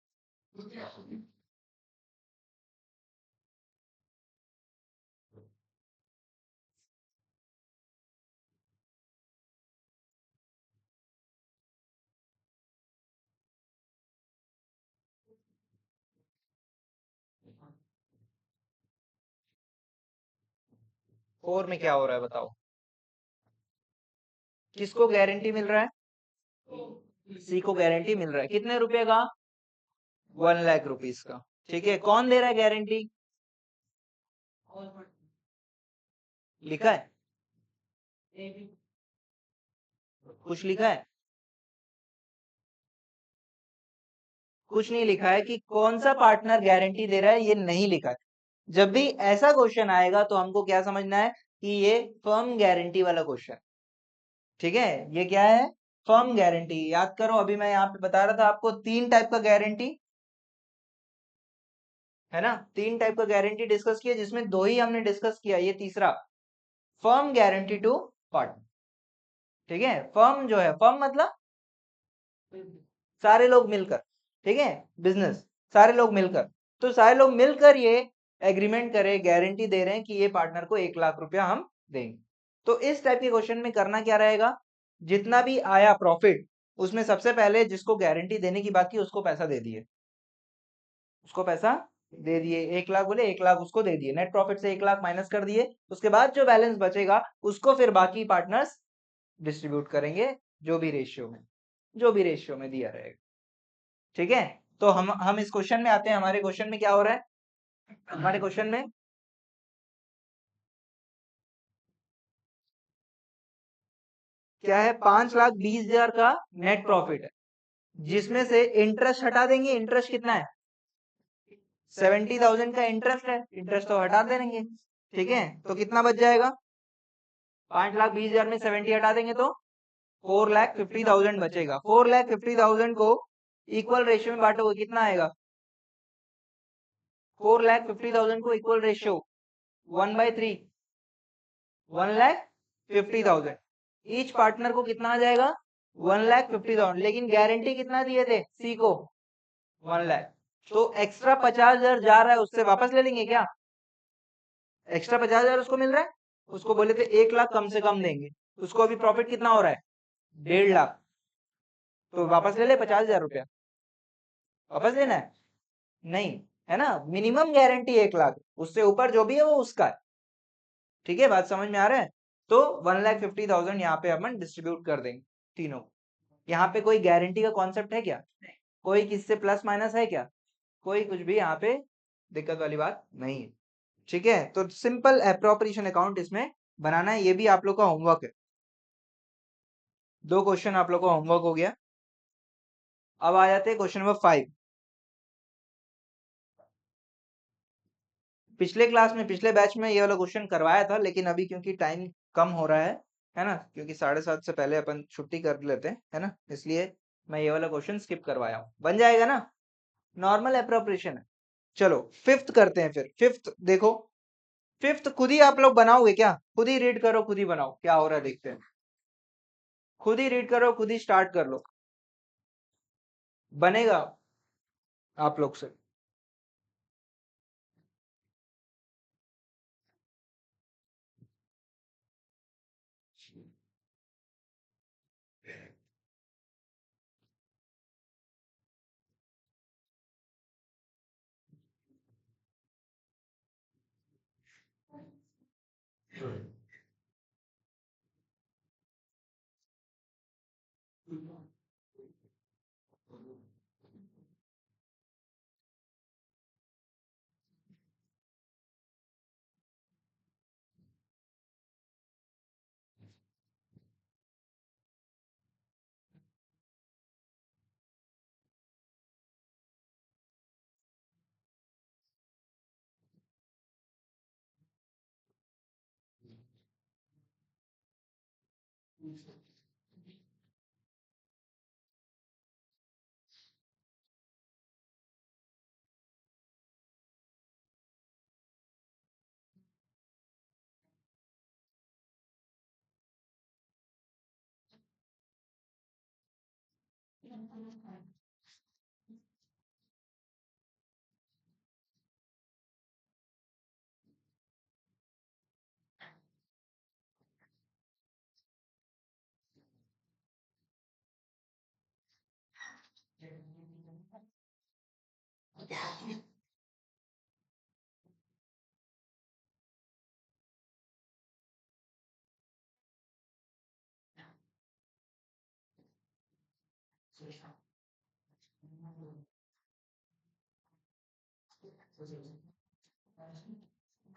फोर में क्या हो रहा है बताओ? किसको गारंटी मिल रहा है? सी को गारंटी मिल रहा है। कितने रुपए का? 1 लाख रुपीस का, ठीक है। कौन दे रहा है गारंटी? लिखा है? कुछ लिखा है? कुछ नहीं लिखा है कि कौन सा पार्टनर गारंटी दे रहा है, ये नहीं लिखा है। जब भी ऐसा क्वेश्चन आएगा तो हमको क्या समझना है कि ये फर्म गारंटी वाला क्वेश्चन, ठीक है, ये क्या है? Firm guarantee. याद करो, अभी मैं यहाँ पे बता रहा था आपको 3 टाइप का गारंटी है ना, 3 टाइप का गारंटी डिस्कस किया, जिसमें 2 ही हमने डिस्कस किया, ये तीसरा फर्म गारंटी टू पार्टनर। ठीक है, फर्म जो है, फर्म मतलब सारे लोग मिलकर, ठीक है, बिजनेस, सारे लोग मिलकर, तो सारे लोग मिलकर ये एग्रीमेंट करे, गारंटी दे रहे हैं कि ये पार्टनर को 1 लाख रुपया हम देंगे। तो इस टाइप के क्वेश्चन में करना क्या रहेगा, जितना भी आया प्रॉफिट, उसमें सबसे पहले जिसको गारंटी देने की बाकी उसको पैसा दे दिए, उसको पैसा दे दिए, 1 लाख बोले 1 लाख उसको दे दिए, नेट प्रॉफिट से 1 लाख माइनस कर दिए, उसके बाद जो बैलेंस बचेगा उसको फिर बाकी पार्टनर्स डिस्ट्रीब्यूट करेंगे, जो भी रेशियो में, जो भी रेशियो में दिया रहेगा। ठीक है, तो हम इस क्वेश्चन में आते हैं। हमारे क्वेश्चन में क्या हो रहा है, हमारे क्वेश्चन में क्या है, 5,20,000 का नेट प्रॉफिट है, जिसमें से इंटरेस्ट हटा देंगे। इंटरेस्ट कितना है, 70,000 का इंटरेस्ट है, इंटरेस्ट तो हटा देंगे। ठीक है, तो कितना बच जाएगा, 5,20,000 में 70 हटा देंगे तो 4,50,000 बचेगा। 4,50,000 को इक्वल रेशियो में बांटोगे, कितना आएगा, 4,50,000 को इक्वल रेशियो 1/3, 1,50,000। ईच पार्टनर को कितना आ जाएगा, 1,50,000। लेकिन गारंटी कितना दिए थे सी को, 1 लाख। तो एक्स्ट्रा 50,000 जा रहा है, उससे वापस ले लेंगे क्या, एक्स्ट्रा 50,000 उसको मिल रहा है, उसको बोले थे 1 लाख कम से कम देंगे, उसको अभी प्रॉफिट कितना हो रहा है, 1.5 लाख, तो वापस ले ले 50,000 रुपया, वापस लेना है, नहीं, है ना, मिनिमम गारंटी 1 लाख, उससे ऊपर जो भी है वो उसका है। ठीक है, बात समझ में आ रहा है, तो 1,50,000 यहाँ पे अपन डिस्ट्रीब्यूट कर देंगे तीनों। यहाँ पे कोई गारंटी का कॉन्सेप्ट है क्या, कोई किससे प्लस माइनस है क्या, कोई कुछ भी यहाँ पे दिक्कत वाली बात नहीं है। ठीक है, तो सिंपल एप्रोप्रिएशन अकाउंट इसमें बनाना है, ये भी आप लोग का होमवर्क है। 2 क्वेश्चन आप लोग का होमवर्क हो गया। अब आ जाते हैं क्वेश्चन नंबर 5। पिछले क्लास में, पिछले बैच में ये वाला क्वेश्चन करवाया था, लेकिन अभी क्योंकि टाइम कम हो रहा है ना, क्योंकि 7:30 से पहले अपन छुट्टी कर लेते हैं, है ना, इसलिए मैं ये वाला क्वेश्चन स्किप करवाया हूँ। बन जाएगा ना, नॉर्मल एप्रोप्रिएशन है। चलो 5th करते हैं फिर। 5th देखो, 5th खुद ही आप लोग बनाओगे क्या, खुद ही रीड करो, खुद ही बनाओ, क्या हो रहा है देखते हैं, खुद ही रीड करो, खुद ही स्टार्ट कर लो, बनेगा आप लोग से।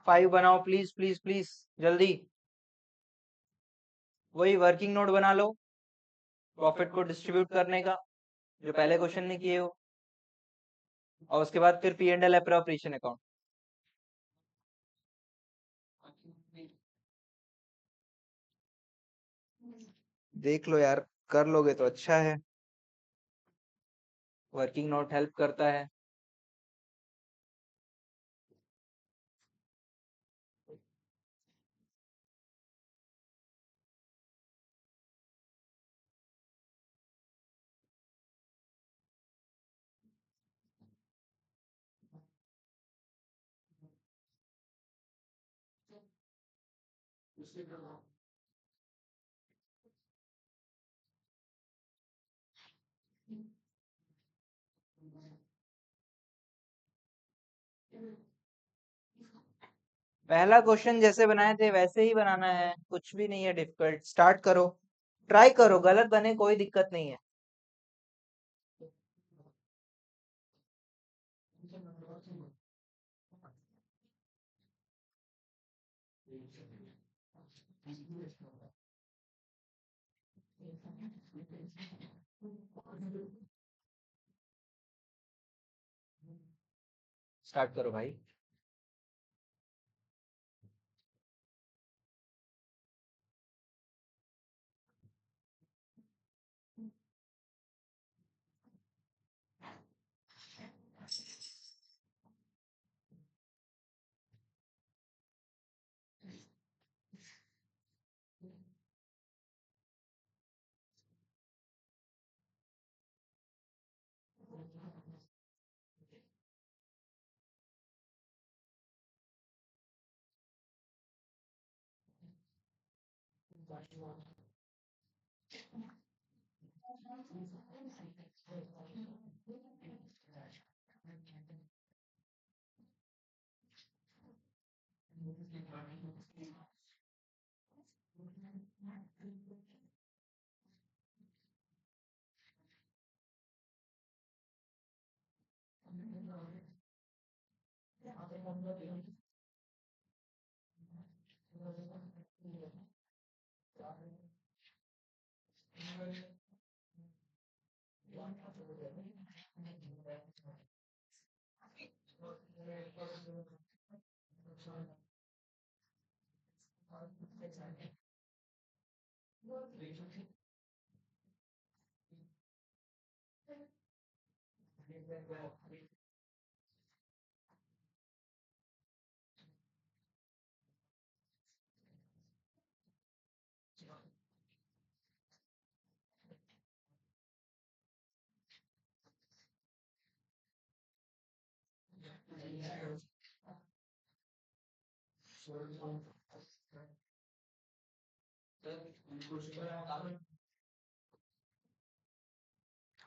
फाइव बनाओ प्लीज प्लीज प्लीज, जल्दी। वही वर्किंग नोट बना लो, प्रॉफिट को डिस्ट्रीब्यूट करने का, जो पहले क्वेश्चन में किए हो, और उसके बाद फिर P&L एप्रोप्रिएशन अकाउंट। देख लो यार, कर लोगे तो अच्छा है। वर्किंग नोट हेल्प करता है। पहला क्वेश्चन जैसे बनाए थे वैसे ही बनाना है, कुछ भी नहीं है डिफिकल्ट। स्टार्ट करो, ट्राई करो, गलत बने कोई दिक्कत नहीं है। स्टार्ट करो भाई।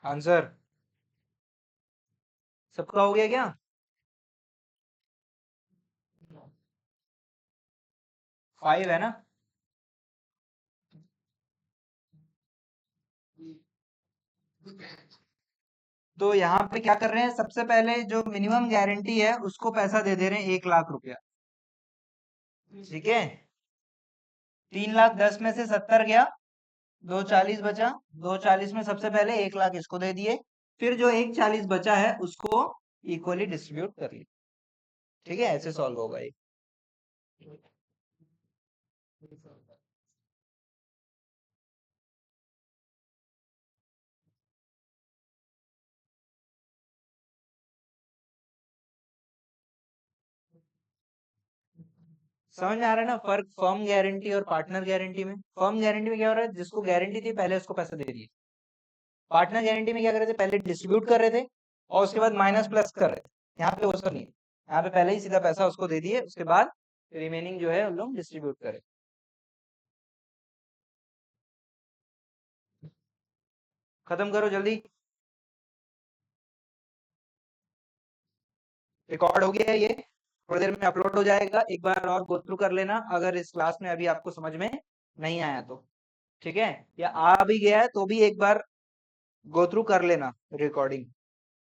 आंसर सबका हो गया क्या? फाइव है ना? तो यहाँ पे क्या कर रहे हैं, सबसे पहले जो मिनिमम गारंटी है उसको पैसा दे दे रहे हैं 1 लाख रुपया। ठीक है, 3 लाख 10 में से 70 गया, 240 बचा, 240 में सबसे पहले 1 लाख इसको दे दिए, फिर जो 140 बचा है उसको इक्वली डिस्ट्रीब्यूट कर लिया। ठीक है, ऐसे सॉल्व होगा ये। समझ में आ रहा है ना फर्क फर्म गारंटी और पार्टनर गारंटी में? फर्म गारंटी में क्या हो रहा है, जिसको गारंटी थी पहले उसको पैसा दे दिए। पार्टनर गारंटी में क्या कर रहे थे, पहले डिस्ट्रीब्यूट कर रहे थे और उसके बाद माइनस प्लस कर रहे थे। यहाँ पे वो सब नहीं, यहाँ पे पहले ही सीधा पैसा उसको दे दिए, उसके बाद रिमेनिंग जो है हम लोग डिस्ट्रीब्यूट करें। खत्म करो जल्दी, रिकॉर्ड हो गया है ये, थोड़ी देर में अपलोड हो जाएगा। एक बार और गो थ्रू कर लेना अगर इस क्लास में अभी आपको समझ में नहीं आया तो। ठीक है, या आ भी गया है तो भी एक बार गो थ्रू कर लेना रिकॉर्डिंग।